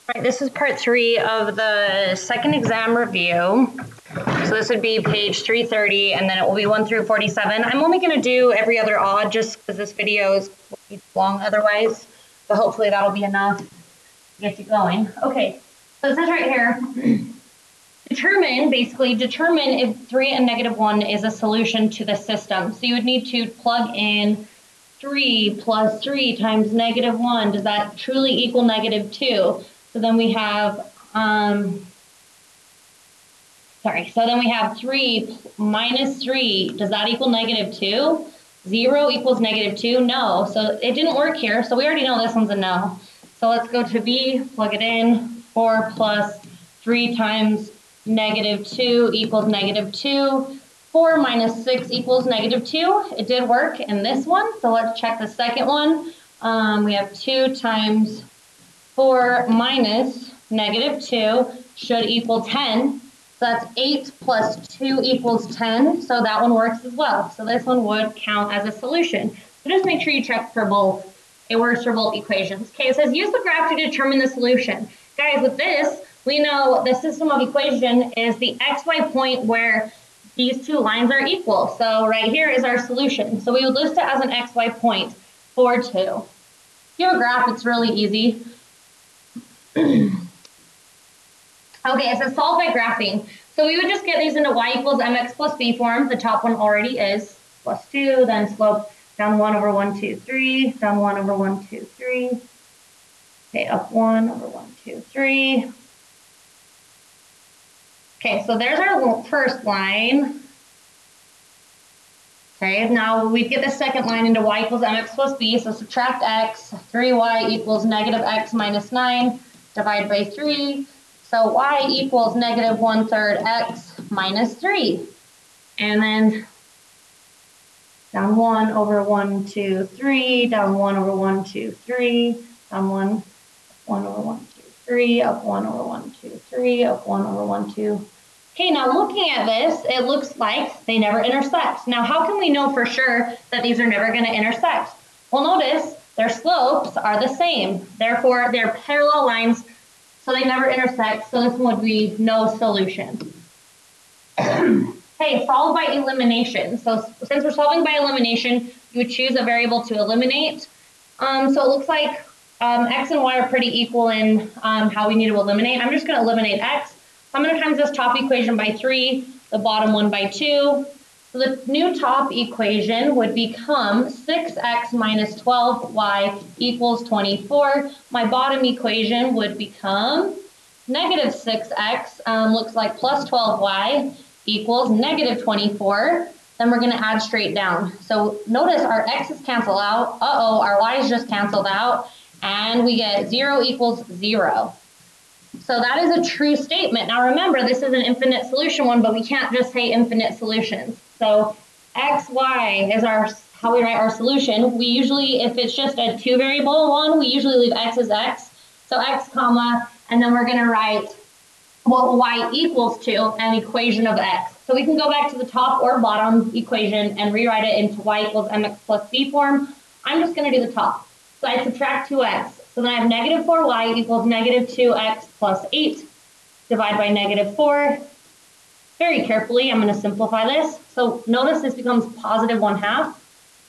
All right, this is part 3 of the second exam review. So this would be page 330, and then it will be 1 through 47. I'm only going to do every other odd just because this video is long otherwise, but hopefully that'll be enough to get you going. Okay, so it says right here, determine if 3 and negative 1 is a solution to the system. So you would need to plug in 3 plus 3 times negative 1. Does that truly equal negative 2? So then we have, so then we have 3 minus 3. Does that equal negative 2? 0 equals negative 2? No. So it didn't work here. So we already know this one's a no. So let's go to B, plug it in. 4 plus 3 times negative 2 equals negative 2. 4 minus 6 equals negative 2. It did work in this one. So let's check the second one. We have 2 times 4 minus negative 2 should equal 10. So that's 8 plus 2 equals 10. So that one works as well. So this one would count as a solution. So just make sure you check for both. It works for both equations. Okay, it says use the graph to determine the solution. Guys, with this, we know the system of equation is the xy point where these two lines are equal. So right here is our solution. So we would list it as an xy point, 4, 2. If you have a graph, it's really easy. Okay, it says solve by graphing. So we would just get these into y equals mx plus b form. The top one already is plus 2, then slope down 1 over 1, 2, 3, down 1 over 1, 2, 3. Okay, up 1 over 1, 2, 3. Okay, so there's our first line. Okay, now we get the second line into y equals mx plus b, so subtract x, 3y equals negative x minus 9, divide by 3. So y equals negative 1/3 x minus 3. And then down 1 over 1, 2, 3, down 1 over 1, 2, 3, down 1 over 1, 2, 3, up 1 over 1, 2, 3, up 1 over 1, 2. Okay, now looking at this, it looks like they never intersect. Now, how can we know for sure that these are never going to intersect? Well, notice their slopes are the same. Therefore, they're parallel lines, so they never intersect. So this one would be no solution. Okay, solve by elimination. So since we're solving by elimination, you would choose a variable to eliminate. So it looks like x and y are pretty equal in how we need to eliminate. I'm just going to eliminate x. I'm going to times this top equation by 3, the bottom one by 2. So the new top equation would become 6x minus 12y equals 24. My bottom equation would become negative 6x, looks like plus 12y equals negative 24. Then we're going to add straight down. So notice our x's cancel out. Uh-oh, our y's just canceled out. And we get 0 equals 0. So that is a true statement. Now remember, this is an infinite solution one, but we can't just say infinite solutions. So x, y is how we write our solution. We usually, if it's just a 2-variable one, we usually leave x as x. So x, comma, and then we're going to write what y equals to an equation of x. So we can go back to the top or bottom equation and rewrite it into y equals mx plus b form. I'm just going to do the top. So I subtract 2x. So then I have negative 4y equals negative 2x plus 8. Divide by negative 4. Very carefully, I'm going to simplify this. So notice this becomes positive 1/2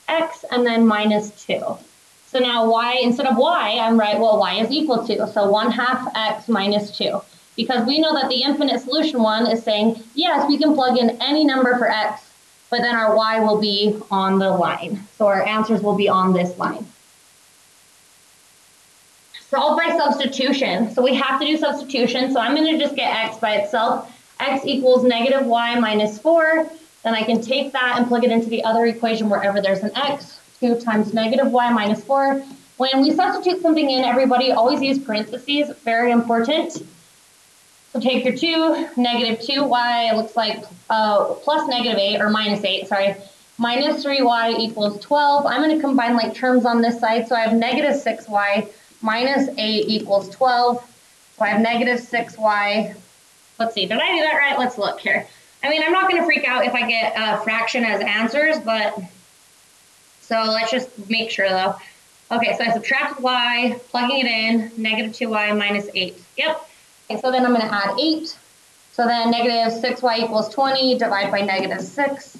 x and then minus 2. So now y, instead of y, I'm right what y is equal to. So 1/2 x minus 2. Because we know that the infinite solution one is saying, yes, we can plug in any number for x, but then our y will be on the line. So our answers will be on this line. Solve by substitution. So we have to do substitution. So I'm going to just get x by itself. X equals negative y minus 4. Then I can take that and plug it into the other equation wherever there's an x. 2 times negative y minus 4. When we substitute something in, everybody always use parentheses. Very important. So take your 2, negative 2y, it looks like plus negative 8, or minus 8, sorry. Minus 3y equals 12. I'm going to combine like terms on this side. So I have negative 6y minus 8 equals 12. So I have negative 6y. Let's see, did I do that right? Let's look here. I mean, I'm not going to freak out if I get a fraction as answers, but so let's just make sure though. Okay, so I subtracted y, plugging it in, negative 2y minus 8. Yep. Okay, so then I'm going to add 8. So then negative 6y equals 20, divide by negative 6.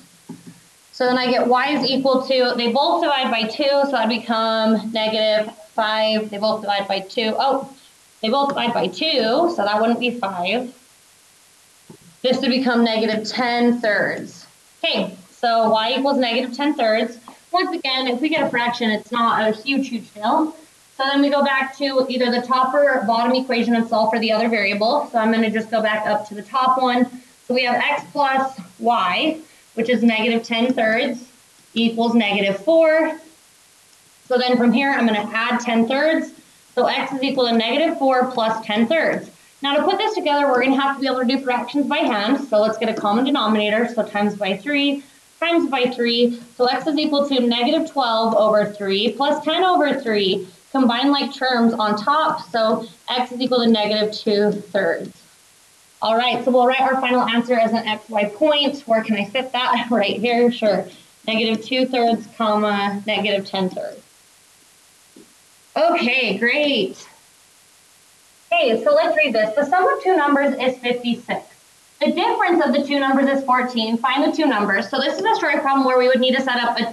So then I get y is equal to, they both divide by 2, so that would become negative 5. They both divide by 2. Oh, they both divide by 2, so that wouldn't be 5. This would become negative 10 thirds. Okay, so y equals negative 10 thirds. Once again, if we get a fraction, it's not a huge deal. So then we go back to either the top or bottom equation and solve for the other variable. So I'm going to just go back up to the top one. So we have x plus y, which is negative 10 thirds, equals negative 4. So then from here, I'm going to add 10 thirds. So x is equal to negative 4 plus 10 thirds. Now to put this together, we're going to have to be able to do fractions by hand. So let's get a common denominator. So times by 3 times by 3. So x is equal to negative 12 over 3 plus 10 over 3. Combine like terms on top. So x is equal to negative 2 thirds. All right, so we'll write our final answer as an xy point. Where can I fit that? Right here, sure. Negative 2 thirds, comma, negative 10 thirds. Okay, great. Okay, so let's read this. The sum of two numbers is 56. The difference of the two numbers is 14. Find the two numbers. So this is a story problem where we would need to set up a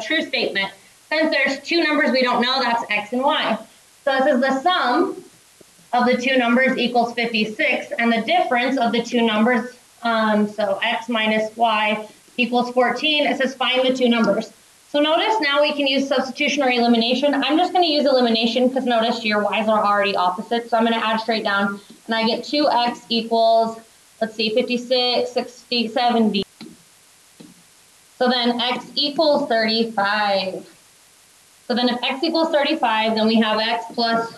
true statement. Since there's two numbers we don't know, that's x and y. So this is the sum of the two numbers equals 56, and the difference of the two numbers, so x minus y equals 14. It says find the two numbers. So notice now we can use substitution or elimination. I'm just going to use elimination because notice your y's are already opposite. So I'm going to add straight down, and I get 2x equals, let's see, 56, 60, 70. So then x equals 35. So then if x equals 35, then we have x plus,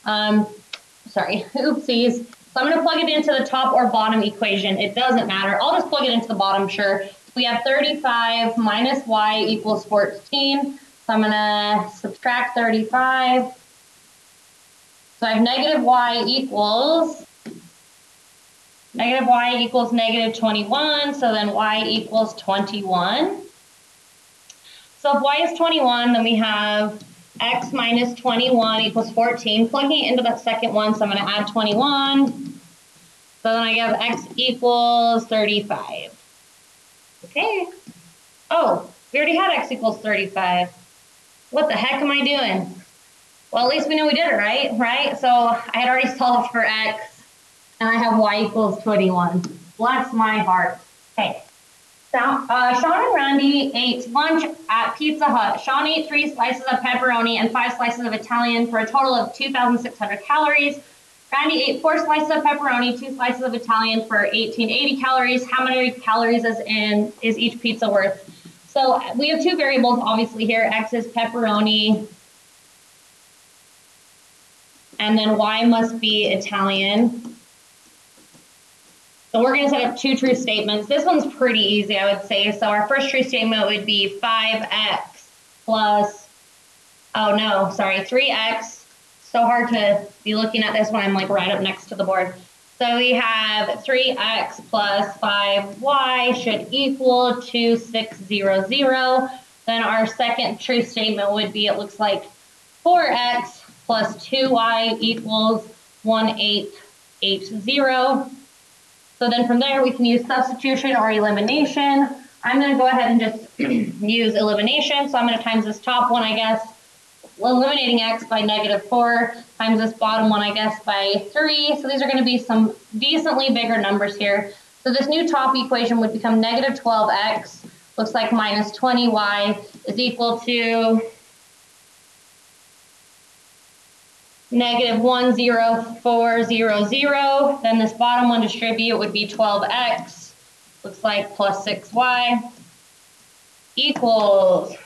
oopsies. So I'm going to plug it into the top or bottom equation. It doesn't matter. I'll just plug it into the bottom, sure. We have 35 minus y equals 14. So I'm going to subtract 35. So I have negative y equals negative 21. So then y equals 21. So if y is 21, then we have x minus 21 equals 14. Plugging it into that second one, so I'm going to add 21. So then I have x equals 35. Okay. Oh, we already had x equals 35. What the heck am I doing? Well, at least we know we did it, right? So I had already solved for x, and I have y equals 21. Bless my heart. Okay. Sean and Randy ate lunch at Pizza Hut. Sean ate 3 slices of pepperoni and 5 slices of Italian for a total of 2,600 calories. Randy ate 4 slices of pepperoni, 2 slices of Italian for 1,880 calories. How many calories is each pizza worth? So we have two variables obviously here. X is pepperoni, and then y must be Italian. So we're going to set up two true statements. This one's pretty easy, I would say. So our first true statement would be 5x plus, 3x. So hard to be looking at this when I'm like right up next to the board. So we have 3x plus 5y should equal 2600. Then our second true statement would be, it looks like 4x plus 2y equals 1880. So then from there, we can use substitution or elimination. I'm going to go ahead and just use elimination. So I'm going to times this top one, I guess, eliminating x by negative 4, times this bottom one, I guess, by 3. So these are going to be some decently bigger numbers here. So this new top equation would become negative 12x, looks like minus 20y is equal to negative 10400. Then this bottom one distribute would be 12x, looks like plus 6y equals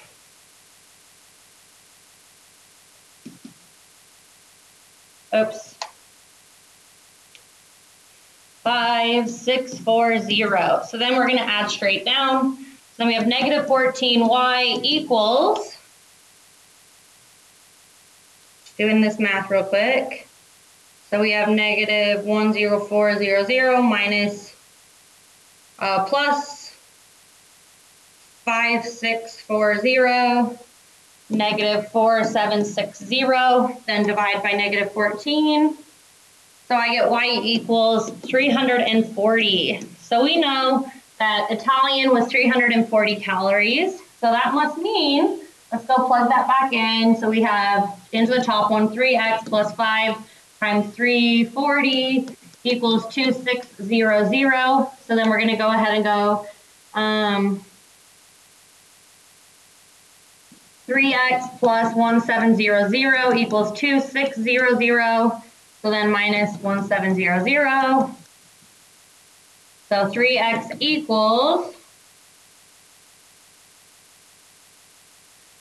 5640. So then we're going to add straight down. So then we have negative 14y equals, doing this math real quick. So we have negative 10400 minus plus 5640 negative 4760, then divide by negative 14. So I get y equals 340. So we know that Italian was 340 calories. So that must mean, let's go plug that back in. So we have into the top one, 3x plus 5 times 340 equals 2600. So then we're going to go ahead and go 3x plus 1700 equals 2600. So then minus 1700. So 3x equals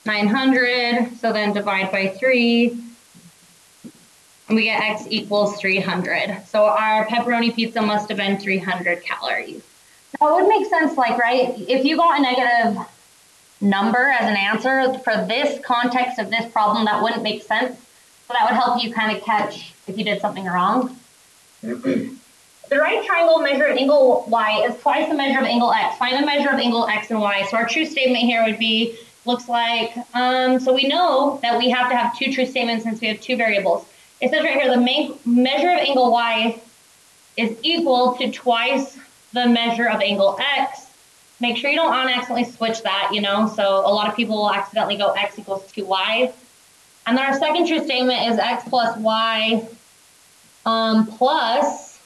900. So then divide by 3. And we get x equals 300. So our pepperoni pizza must have been 300 calories. Now it would make sense, like, right, if you got a negative number as an answer for this context of this problem, that wouldn't make sense. So that would help you kind of catch if you did something wrong. The right triangle measure of angle y is twice the measure of angle x. Find the measure of angle x and y. So our true statement here would be, looks like, so we know that we have to have two true statements since we have two variables. It says right here, the measure of angle y is equal to twice the measure of angle x. Make sure you don't accidentally switch that, you know, so a lot of people will accidentally go x equals 2y. And then our second true statement is x plus y plus,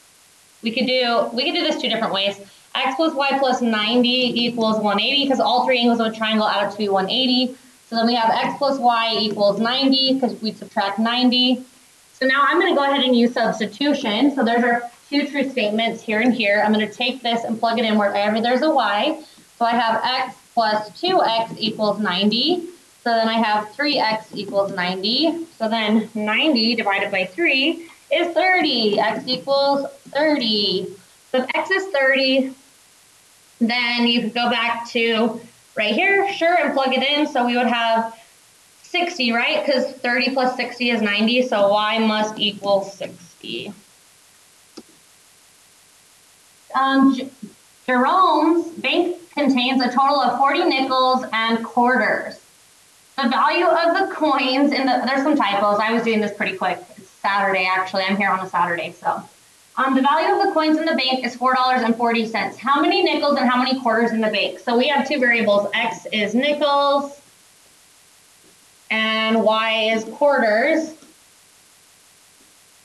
we could do this two different ways. X plus y plus 90 equals 180 because all three angles of a triangle add up to be 180. So then we have x plus y equals 90 because we subtract 90. So now I'm going to go ahead and use substitution. So there's our two true statements here and here. I'm going to take this and plug it in wherever there's a y. So I have x plus 2x equals 90. So then I have 3x equals 90. So then 90 divided by 3 is 30. X equals 30. So if x is 30, then you could go back to right here, sure, and plug it in. So we would have 60, right? Because 30 plus 60 is 90, so y must equal 60. Jeromes bank contains a total of 40 nickels and quarters. The value of the coins there's some typos. I was doing this pretty quick. It's Saturday, actually. I'm here on a Saturday, so. The value of the coins in the bank is $4.40. How many nickels and how many quarters in the bank? So we have two variables. X is nickels and y is quarters.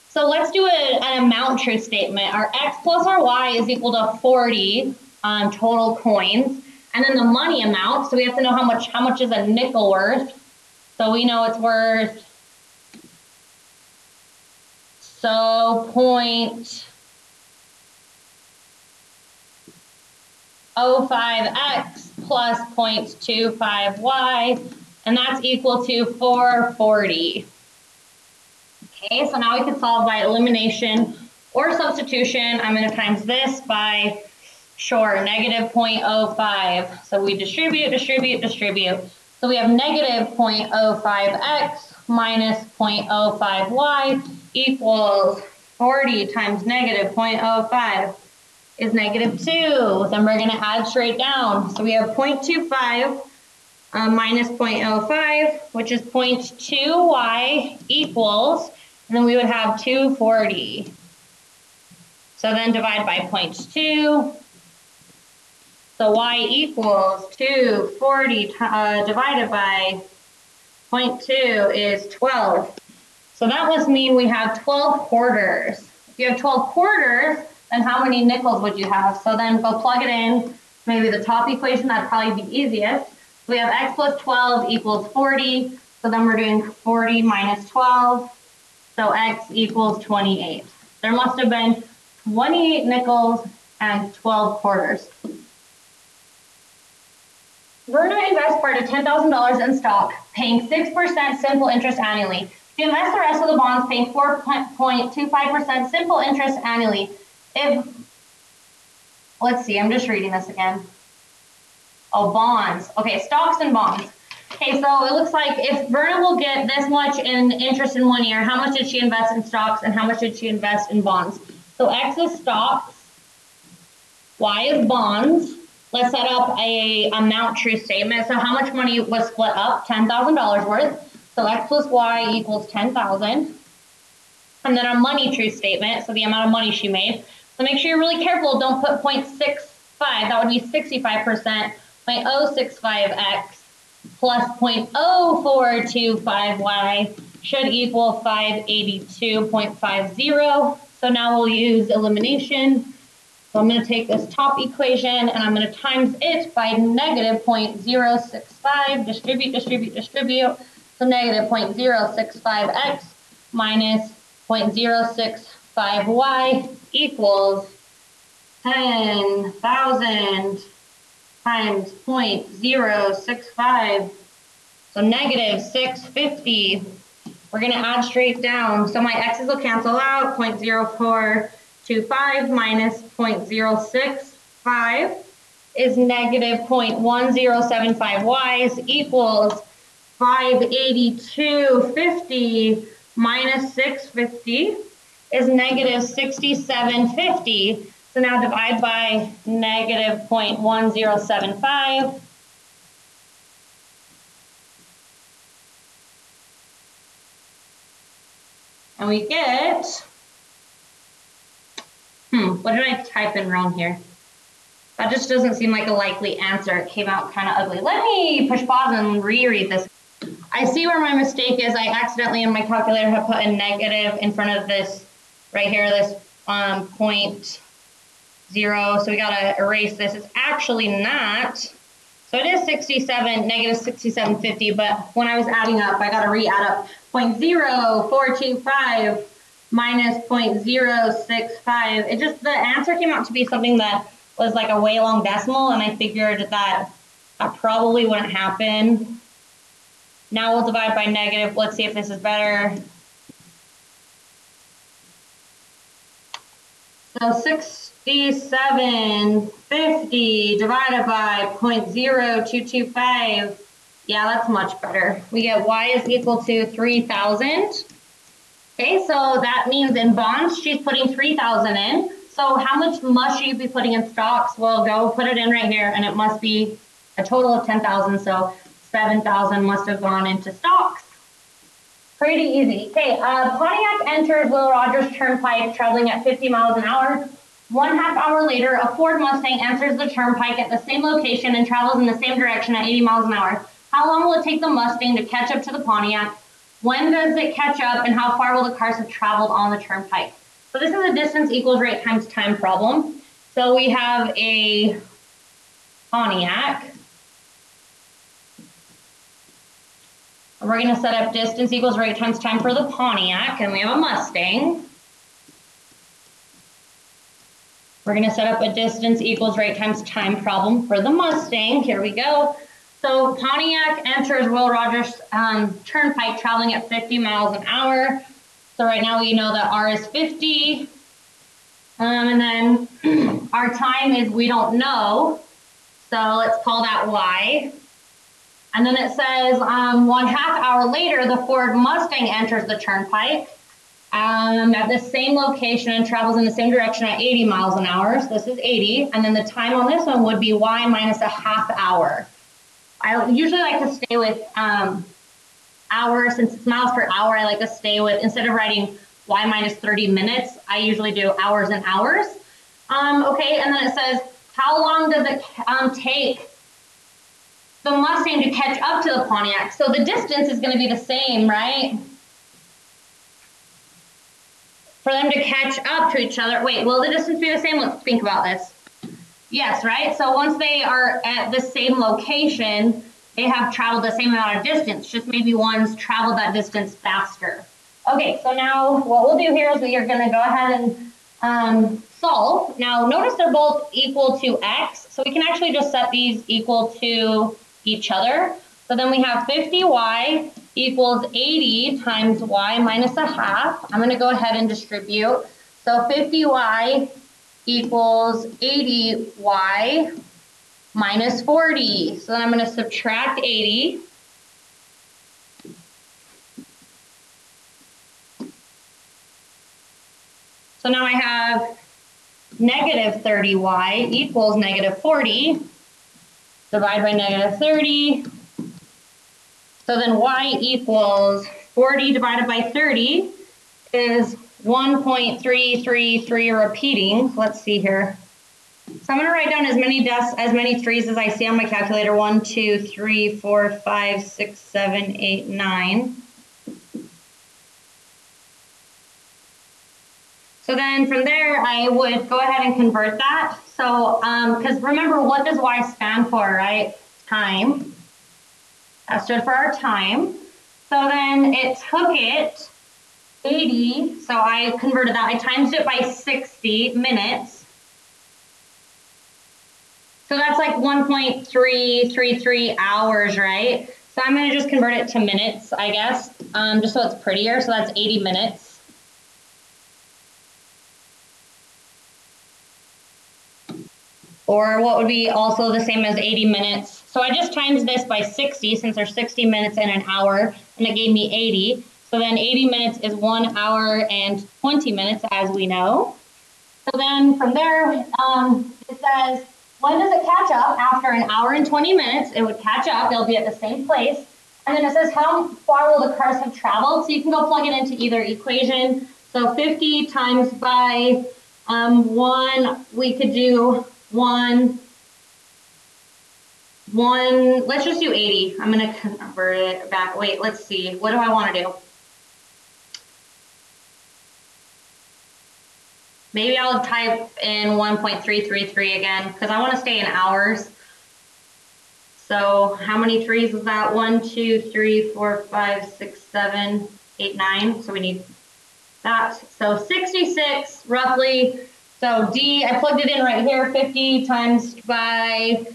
So let's do an amount true statement. Our x plus our y is equal to 40 total coins. And then the money amount, so we have to know how much is a nickel worth. So we know it's worth, so 0.05x plus 0.25y, and that's equal to 440. Okay, so now we can solve by elimination or substitution. I'm going to times this by, sure, negative 0.05. So we distribute. So we have negative 0.05x minus 0.05y equals 40 times negative 0.05 is negative 2. Then we're going to add straight down. So we have 0.25 minus 0.05, which is 0.2y equals, and then we would have 240. So then divide by 0.2. So y equals 240 divided by 0.2 is 12. So that must mean we have 12 quarters. If you have 12 quarters, then how many nickels would you have? So then go plug it in. Maybe the top equation, that'd probably be easiest. We have x plus 12 equals 40. So then we're doing 40 minus 12. So x equals 28. There must have been 28 nickels and 12 quarters. Verna invests part of $10,000 in stock, paying 6% simple interest annually. She invests the rest of the bonds, paying 4.25% simple interest annually. Let's see, I'm just reading this again. Oh, bonds. Okay, stocks and bonds. Okay, so it looks like if Verna will get this much in interest in 1 year, how much did she invest in stocks and how much did she invest in bonds? So X is stocks, Y is bonds. let's set up a amount true statement. So how much money was split up? $10,000 worth. So x plus y equals 10,000. And then our money true statement, so the amount of money she made. So make sure you're really careful. Don't put 0.65. That would be 65%. 0.065x plus 0.0425y should equal 582.50. So now we'll use elimination. So I'm going to take this top equation and I'm going to times it by negative 0.065. Distribute, distribute, distribute. So negative 0.065x minus 0.065y equals 10,000 times 0.065. So negative 650. We're going to add straight down. So my x's will cancel out. 0.0425 minus 0.065 is negative 0.1075y equals 582.50 minus 650 is negative 67.50. So now divide by negative 0.1075. And we get, what did I type in wrong here? That just doesn't seem like a likely answer. It came out kind of ugly. Let me push pause and reread this. I see where my mistake is. I accidentally in my calculator have put a negative in front of this right here, this 0.0. So we got to erase this. It's actually not. So it is 67, negative 67.50, but when I was adding up, I got to re-add up 0.0425 minus 0.065. It just, the answer came out to be something that was like a way long decimal, and I figured that probably wouldn't happen. Now we'll divide by negative. Let's see if this is better. So 67.50 divided by 0.0225. Yeah, that's much better. We get y is equal to 3,000. Okay, so that means in bonds, she's putting 3,000 in. So how much must she be putting in stocks? Well, go put it in right here, and it must be a total of 10,000. So 7,000 must have gone into stocks. Pretty easy. Okay, Pontiac enters Will Rogers Turnpike traveling at 50 miles an hour. 1/2 hour later, a Ford Mustang enters the turnpike at the same location and travels in the same direction at 80 miles an hour. How long will it take the Mustang to catch up to the Pontiac? When does it catch up, and how far will the cars have traveled on the turnpike? So this is a distance equals rate times time problem. So we have a Pontiac. We're going to set up distance equals rate times time for the Pontiac, and we have a Mustang. We're going to set up a distance equals rate times time problem for the Mustang. Here we go. So Pontiac enters Will Rogers Turnpike traveling at 50 miles an hour. So right now we know that R is 50. And then our time is we don't know. So let's call that Y. And then it says 1/2 hour later, the Ford Mustang enters the turnpike at the same location and travels in the same direction at 80 miles an hour. So this is 80. And then the time on this one would be Y minus 1/2 hour. I usually like to stay with hours. Since it's miles per hour, I like to stay with, instead of writing Y minus 30 minutes, I usually do hours and hours. Okay, and then it says, how long does it take the Mustang to catch up to the Pontiac? So the distance is going to be the same, right? For them to catch up to each other. Wait, will the distance be the same? Let's think about this. Yes, right? So once they are at the same location, they have traveled the same amount of distance, just maybe one's traveled that distance faster. Okay, so now what we'll do here is we are going to go ahead and solve. Now notice they're both equal to x, so we can actually just set these equal to each other. So then we have 50y equals 80 times y minus 1/2. I'm going to go ahead and distribute. So 50y equals 80y minus 40. So then I'm going to subtract 80. So now I have negative 30y equals negative 40. divide by negative 30. So then y equals 40 divided by 30 is 1.333 repeating. Let's see here. So I'm going to write down as many threes as I see on my calculator. 1, 2, 3, 4, 5, 6, 7, 8, 9. So then from there, I would go ahead and convert that. So, because remember, what does y stand for, right? Time. That stood for our time. So then it took it 80, so I converted that. I times it by 60 minutes. So that's like 1.333 hours, right? So I'm going to just convert it to minutes, I guess, just so it's prettier. So that's 80 minutes. Or what would be also the same as 80 minutes. So I just times this by 60 since there's 60 minutes in an hour, and it gave me 80. So then 80 minutes is 1 hour and 20 minutes, as we know. So then from there, it says, when does it catch up? After an hour and 20 minutes, it would catch up. They'll be at the same place. And then it says, how far will the cars have traveled? So you can go plug it into either equation. So 50 times by 1, we could do 1, let's just do 80. I'm going to convert it back. Wait, let's see. What do I want to do? Maybe I'll type in 1.333 again because I want to stay in hours. So how many threes is that? 1, 2, 3, 4, 5, 6, 7, 8, 9. So we need that. So 66 roughly. So D, I plugged it in right here, 50 times by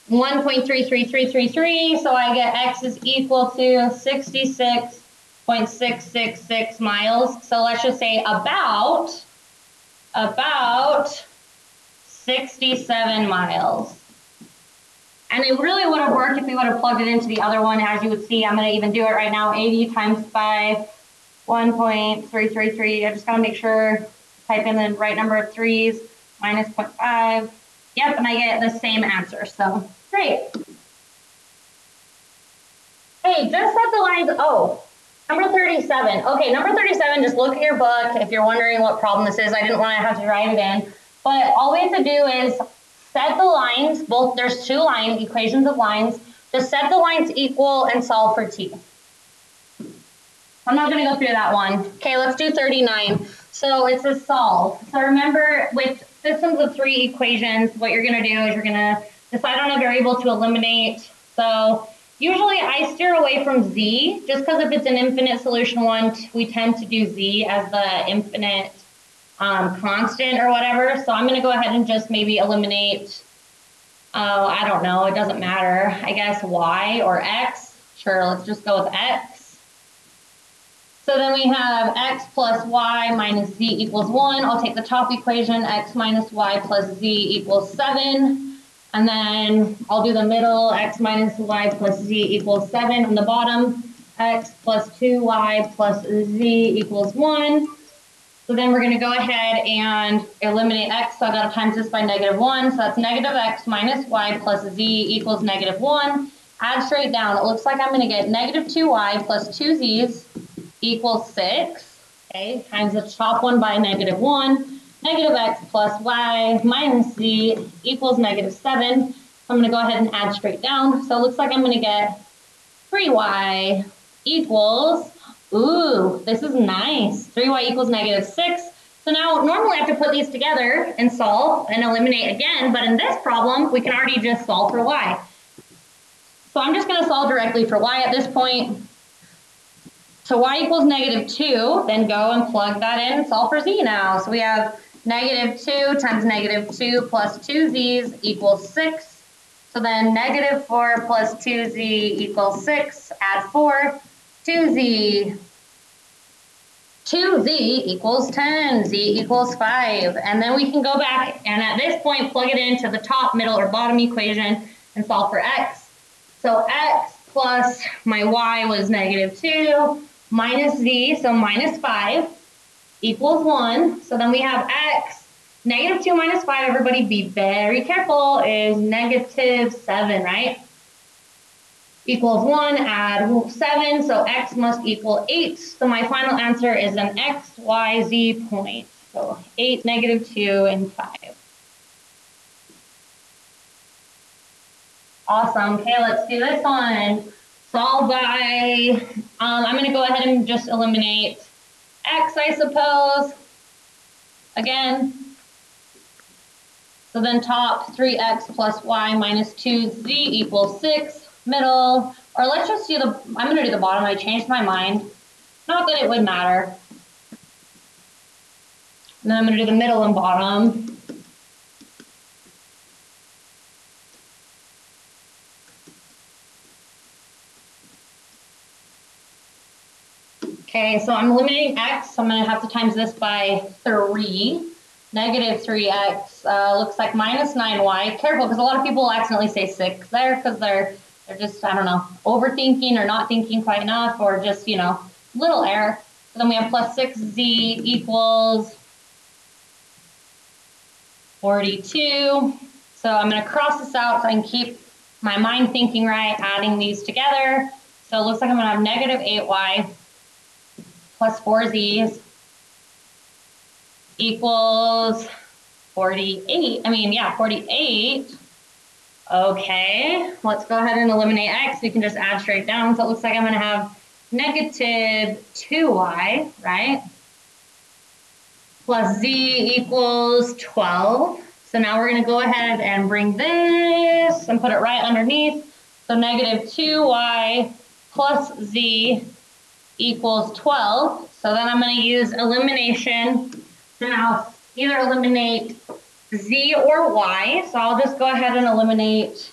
1.33333. So I get X is equal to 66.666 miles. So let's just say about 67 miles. And it really would have worked if we would have plugged it into the other one. As you would see, I'm going to even do it right now. 80 times by 1.333. I just got to make sure, type in the right number of threes, minus 0.5. Yep, and I get the same answer. So great. Hey, just set the lines. Oh, number 37. Okay, number 37, just look at your book. If you're wondering what problem this is, I didn't want to have to write it in. But all we have to do is set the lines. There's two equations of lines. Just set the lines equal and solve for t. I'm not going to go through that one. Okay, let's do 39. So it's a solve. So remember, with systems of three equations, what you're going to do is you're going to decide on a variable to eliminate. So usually I steer away from z, just because if it's an infinite solution one, we tend to do z as the infinite constant or whatever. So I'm going to go ahead and just maybe eliminate, I don't know, it doesn't matter. I guess y or x. Sure, let's just go with x. So then we have x plus y minus z equals 1. I'll take the top equation, x minus y plus z equals 7. And then I'll do the middle, x minus y plus z equals 7. On the bottom, x plus 2y plus z equals 1. So then we're going to go ahead and eliminate x. So I've got to times this by -1. So that's negative x minus y plus z equals -1. Add straight down. It looks like I'm going to get negative 2y plus 2z's equals 6. Okay, times the top one by -1. Negative x plus y minus z equals -7. So I'm going to go ahead and add straight down. So it looks like I'm going to get 3y equals, ooh, this is nice. 3y equals -6. So now normally I have to put these together and solve and eliminate again, but in this problem, we can already just solve for y. So I'm just going to solve directly for y at this point. So y equals -2, then go and plug that in and solve for z now. So we have -2 times -2 plus 2z's equals 6. So then -4 plus 2z equals 6. Add 4. 2z. 2z equals 10. Z equals 5. And then we can go back and at this point plug it into the top, middle, or bottom equation and solve for x. So x plus my y was -2 minus z, so -5 equals 1. So then we have x -2 minus 5, everybody be very careful, is -7, right? Equals 1, add 7, so x must equal 8. So my final answer is an x, y, z point. So 8, -2, and 5. Awesome. Okay, let's do this one. Solve by, I'm going to go ahead and just eliminate x, I suppose. Again. So then top 3x plus y minus 2z equals 6. Middle, or let's just do the, I'm going to do the bottom. I changed my mind. Not that it would matter. And then I'm going to do the middle and bottom. Okay, so I'm eliminating x, so I'm going to have to times this by 3. -3x looks like minus 9y. Careful, because a lot of people will accidentally say 6 there because they're just, I don't know, overthinking or not thinking quite enough, or just, you know, little error. So then we have plus 6z equals 42. So I'm going to cross this out so I can keep my mind thinking right, adding these together. So it looks like I'm going to have -8y plus 4z's equals 48. 48. Okay, let's go ahead and eliminate x. We can just add straight down. So it looks like I'm going to have -2y, right? Plus z equals 12. So now we're going to go ahead and bring this and put it right underneath. So -2y plus z equals 12. So then I'm going to use elimination to now either eliminate z or y. So I'll just go ahead and eliminate,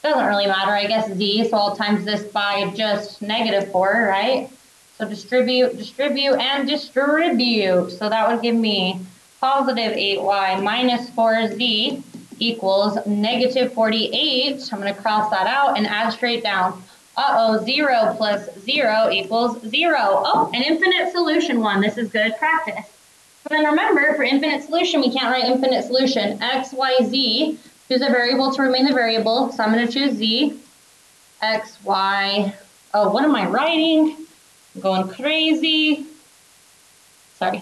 doesn't really matter, I guess, z. So I'll times this by just -4, right? So distribute, distribute, and distribute. So that would give me positive 8y minus 4z equals -48. I'm going to cross that out and add straight down. 0 plus 0 equals 0. Oh, an infinite solution one. This is good practice. But then remember, for infinite solution, we can't write infinite solution. X, Y, Z. Choose a variable to remain the variable. So I'm going to choose Z. X, Y. Oh, what am I writing? I'm going crazy. Sorry.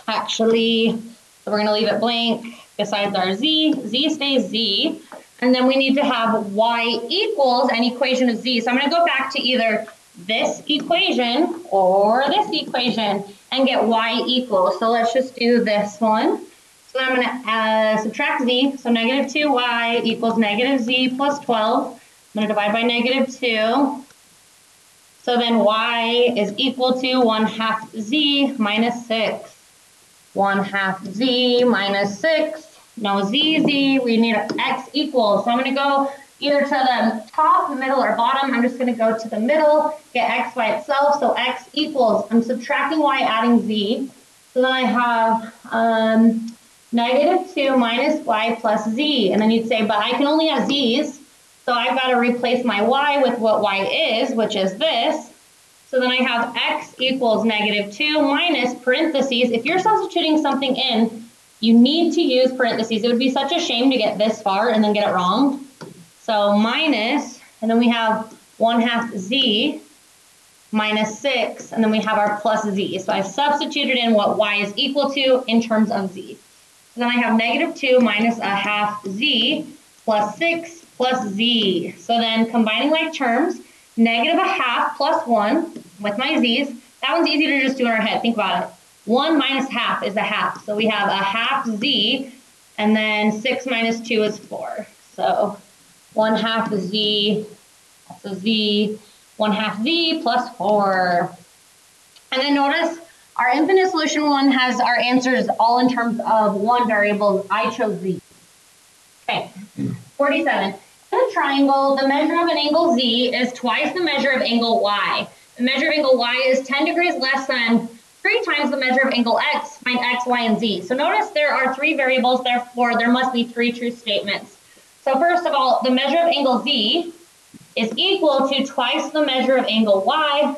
Actually, so we're going to leave it blank besides our Z. Z stays Z. And then we need to have y equals an equation of z. So I'm going to go back to either this equation or this equation and get y equals. So let's just do this one. So then I'm going to subtract z. So -2y equals -z plus 12. I'm going to divide by -2. So then y is equal to 1/2 z minus 6. 1/2 z minus 6. No z, we need x equals. So I'm going to go either to the top, middle, or bottom. I'm just going to go to the middle, get x by itself. So x equals, I'm subtracting y, adding z. So then I have -2 minus y plus z. And then you'd say, but I can only have z's. So I've got to replace my y with what y is, which is this. So then I have x equals -2 minus parentheses. If you're substituting something in, you need to use parentheses. It would be such a shame to get this far and then get it wrong. So minus, and then we have 1/2 z minus 6, and then we have our plus z. So I've substituted in what y is equal to in terms of z. So then I have -2 minus 1/2 z plus 6 plus z. So then combining like terms, -1/2 plus 1 with my z's. That one's easy to just do in our head. Think about it. 1 minus half is 1/2. So we have 1/2 z, and then 6 minus 2 is 4. So 1/2 z, that's a z, 1/2 z plus 4. And then notice our infinite solution one has our answers all in terms of one variable. I chose z. Okay, 47. In a triangle, the measure of an angle z is twice the measure of angle y. The measure of angle y is 10 degrees less than 3 times the measure of angle x. Find x, y, and z. So notice there are 3 variables, therefore there must be 3 true statements. So first of all, the measure of angle z is equal to twice the measure of angle y.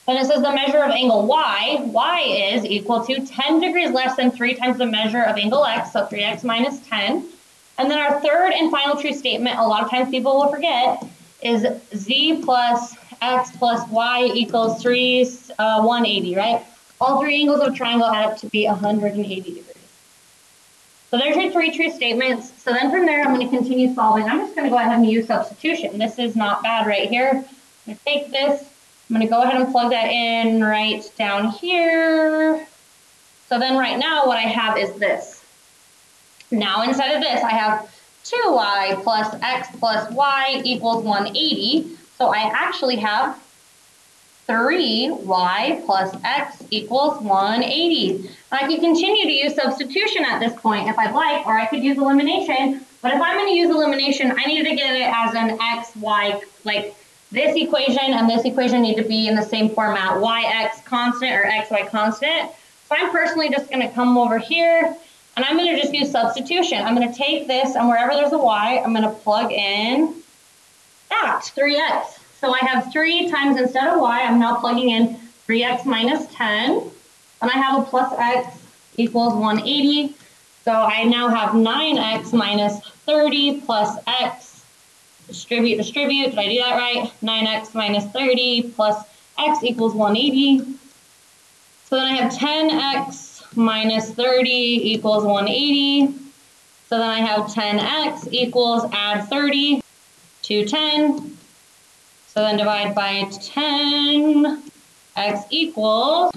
Then it says the measure of angle y is equal to 10 degrees less than 3 times the measure of angle x, so 3x minus 10. And then our third and final true statement, a lot of times people will forget, is z plus x plus y equals 180, right? All three angles of a triangle add up to be 180 degrees. So there's your 3 true statements. So then from there, I'm going to continue solving. I'm just going to go ahead and use substitution. This is not bad right here. I'm going to take this. I'm going to go ahead and plug that in right down here. So then right now what I have is this. Now inside of this I have 2y plus x plus y equals 180. So I actually have 3y plus x equals 180. And I could continue to use substitution at this point if I'd like, or I could use elimination. But if I'm going to use elimination, I need to get it as an x, y, like this equation and this equation need to be in the same format, yx constant or xy constant. So I'm personally just going to come over here and I'm going to just use substitution. I'm going to take this and wherever there's a y, I'm going to plug in that, 3x. So I have 3 times instead of y, I'm now plugging in 3x minus 10. And I have a plus x equals 180. So I now have 9x minus 30 plus x. Distribute, did I do that right? 9x minus 30 plus x equals 180. So then I have 10x minus 30 equals 180. So then I have 10x equals add 30 to 10. So then divide by 10, x equals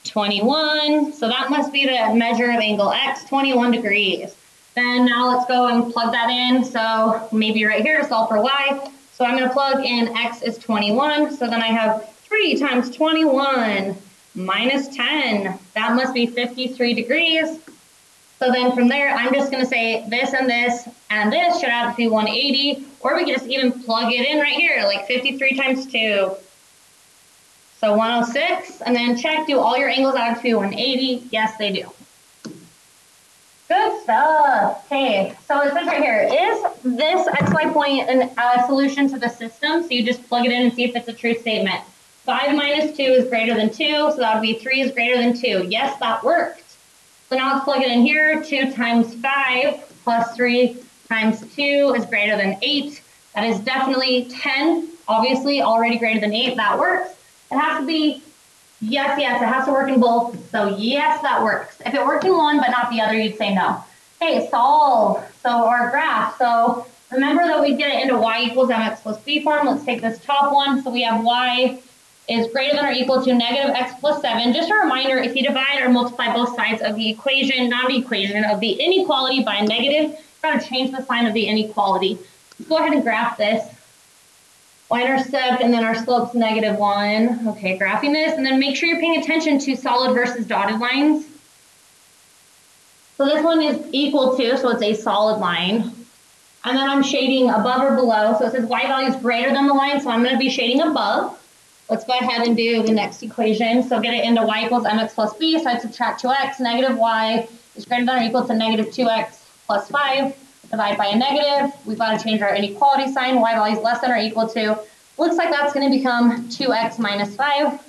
21. So that must be the measure of angle x, 21 degrees. Then now let's go and plug that in. So maybe right here to solve for y. So I'm going to plug in x is 21. So then I have 3 times 21 minus 10. That must be 53 degrees. So then from there, I'm just going to say this and this should add to be 180. Or we could just even plug it in right here, like 53 times 2. So 106. And then check, do all your angles add to be 180? Yes, they do. Good stuff. Okay, so it says right here, is this xy point a solution to the system? So you just plug it in and see if it's a true statement. 5 minus 2 is greater than 2, so that would be 3 is greater than 2. Yes, that worked. So now let's plug it in here. 2 times 5 plus 3 times 2 is greater than 8. That is definitely 10. Obviously, already greater than 8. That works. It has to be yes, it has to work in both. So yes, that works. If it worked in one but not the other, you'd say no. Okay, solve. So our graph. So remember that we get it into y equals mx plus b form. Let's take this top one. So we have y is greater than or equal to negative x plus 7. Just a reminder, if you divide or multiply both sides of the equation, not the equation, of the inequality by a negative, you've got to change the sign of the inequality. Let's go ahead and graph this. Y-intercept, and then our slope's -1. Okay, graphing this, and then make sure you're paying attention to solid versus dotted lines. So this one is equal to, so it's a solid line. And then I'm shading above or below. So it says y value is greater than the line, so I'm going to be shading above. Let's go ahead and do the next equation. So get it into y equals mx plus b, so I subtract 2x. Negative y is greater than or equal to negative 2x plus 5. Divide by a negative. We've got to change our inequality sign. Y value is less than or equal to. Looks like that's going to become 2x minus 5.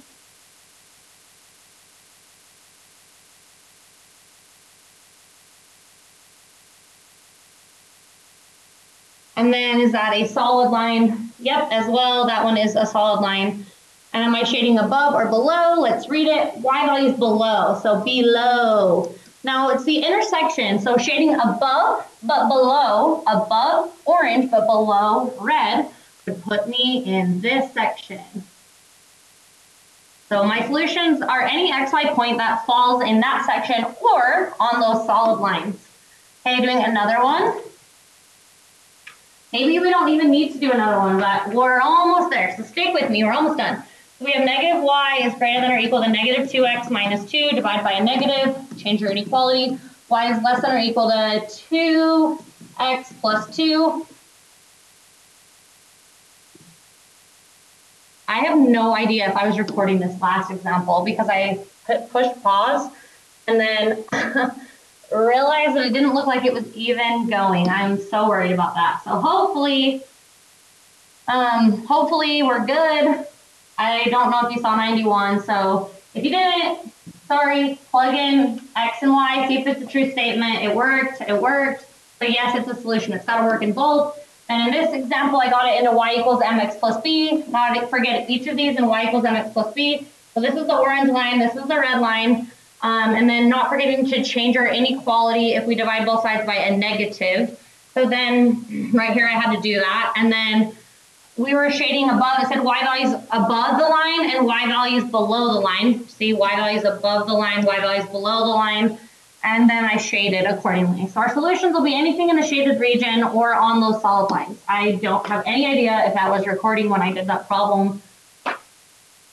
And then is that a solid line? Yep, as well. That one is a solid line. And am I shading above or below? Let's read it. Y value is below, so below. Now it's the intersection, so shading above but below, above orange but below red would put me in this section. So my solutions are any xy point that falls in that section or on those solid lines. Okay, doing another one. Maybe we don't even need to do another one, but we're almost there, so stick with me, we're almost done. So we have negative y is greater than or equal to negative 2x minus 2, divide by a negative, change your inequality. Y is less than or equal to 2x plus 2. I have no idea if I was recording this last example because I pushed pause and then realized that it didn't look like it was even going. I'm so worried about that. So hopefully we're good. I don't know if you saw 91, so if you didn't, sorry, plug in X and Y, see if it's a true statement. It worked, but yes, it's a solution. It's got to work in both. And in this example, I got it into y equals mx plus b. Not forget each of these in y equals mx plus b. So this is the orange line, this is the red line. And then not forgetting to change our inequality if we divide both sides by a negative. So then right here I had to do that. And then we were shading above, it said y values above the line and y values below the line. See, y values above the line, y values below the line. And then I shaded accordingly. So our solutions will be anything in the shaded region or on those solid lines. I don't have any idea if that was recording when I did that problem.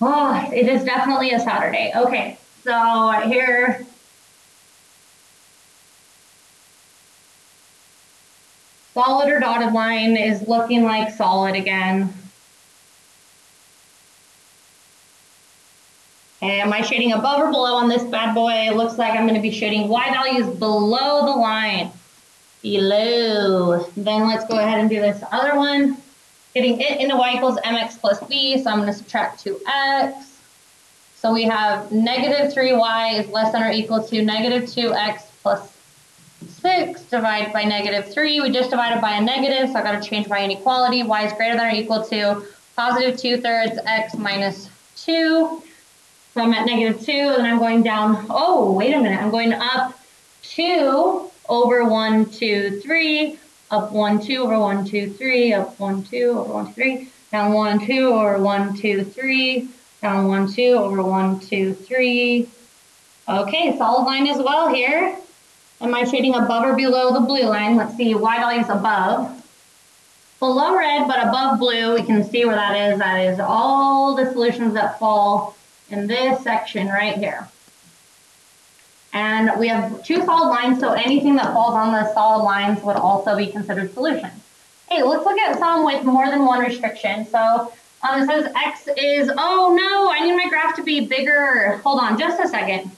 Oh, it is definitely a Saturday. Okay, so here, solid or dotted line is looking like solid again. And am I shading above or below on this bad boy? It looks like I'm going to be shading y values below the line. Below. Then let's go ahead and do this other one. Getting it into y equals mx plus b, so I'm going to subtract 2x. So we have negative 3y is less than or equal to negative 2x plus 6 divided by negative 3. We just divided by a negative, so I've got to change my inequality. Y is greater than or equal to positive 2/3 x minus 2. So I'm at negative 2, and I'm going down, oh, wait a minute, I'm going up 2 over 1, 2, 3, up 1, 2 over 1, 2, 3, up 1, 2 over 1, 2, 3, down 1, 2 over 1, 2, 3, down 1, 2 over 1, 2, 3. Okay, solid line as well here. Am I shading above or below the blue line? Let's see, y values above. Below red, but above blue, we can see where that is. That is all the solutions that fall in this section right here. And we have two solid lines, so anything that falls on the solid lines would also be considered solutions. Hey, let's look at some with more than one restriction. So it says x is, oh no, I need my graph to be bigger. Hold on just a second.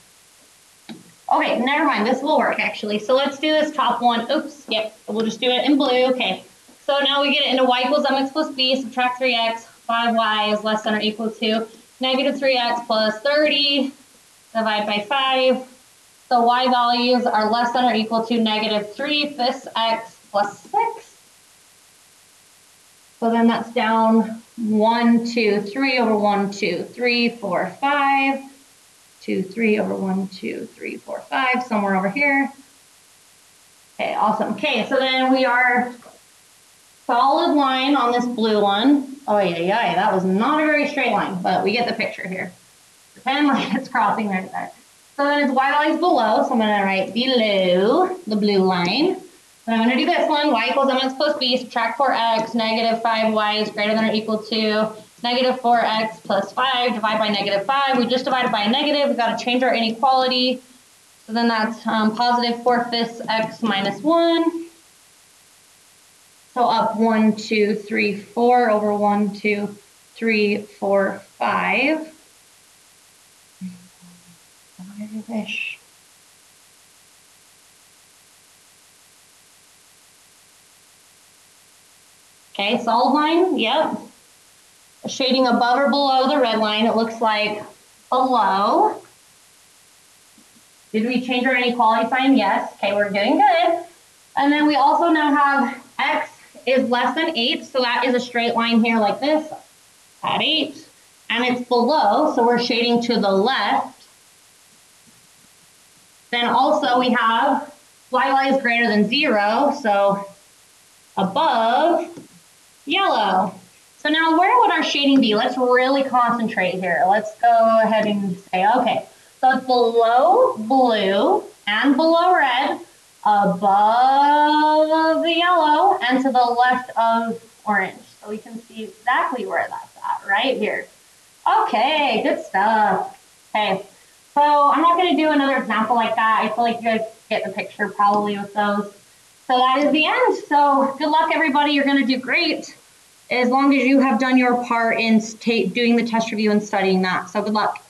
Okay, never mind, this will work actually. So let's do this top one. Oops, yep, we'll just do it in blue. Okay, so now we get it into y equals mx plus b, subtract 3x, 5y is less than or equal to negative 3x plus 30, divide by 5. So y values are less than or equal to negative 3/5 x plus 6. So then that's down 1, 2, 3 over 1, 2, 3, 4, 5. 2, 3 over 1, 2, 3, 4, 5, somewhere over here. Okay, awesome. Okay, so then we are solid line on this blue one. Oh, yeah, that was not a very straight line, but we get the picture here. Pretend like it's crossing right there. So then it's y values below, so I'm going to write below the blue line. Then I'm going to do this one, y equals mx plus b, subtract 4x, negative 5y is greater than or equal to negative 4x plus 5, divide by negative 5. We just divided by a negative, we've got to change our inequality. So then that's positive 4/5 x minus 1. So up 1, 2, 3, 4 over 1, 2, 3, 4, 5. Ish. Okay, solid line, yep. Shading above or below the red line, it looks like below. Did we change our inequality sign? Yes. Okay, we're doing good. And then we also now have x is less than 8, so that is a straight line here like this at 8. And it's below, so we're shading to the left. Then also we have y is greater than 0, so above yellow. So now where would our shading be? Let's really concentrate here. Let's go ahead and say, okay, so it's below blue and below red, above the yellow, and to the left of orange. So we can see exactly where that's at, right here. Okay, good stuff. Okay, so I'm not going to do another example like that. I feel like you guys get the picture probably with those. So that is the end. So good luck, everybody. You're going to do great as long as you have done your part in doing the test review and studying that. So good luck.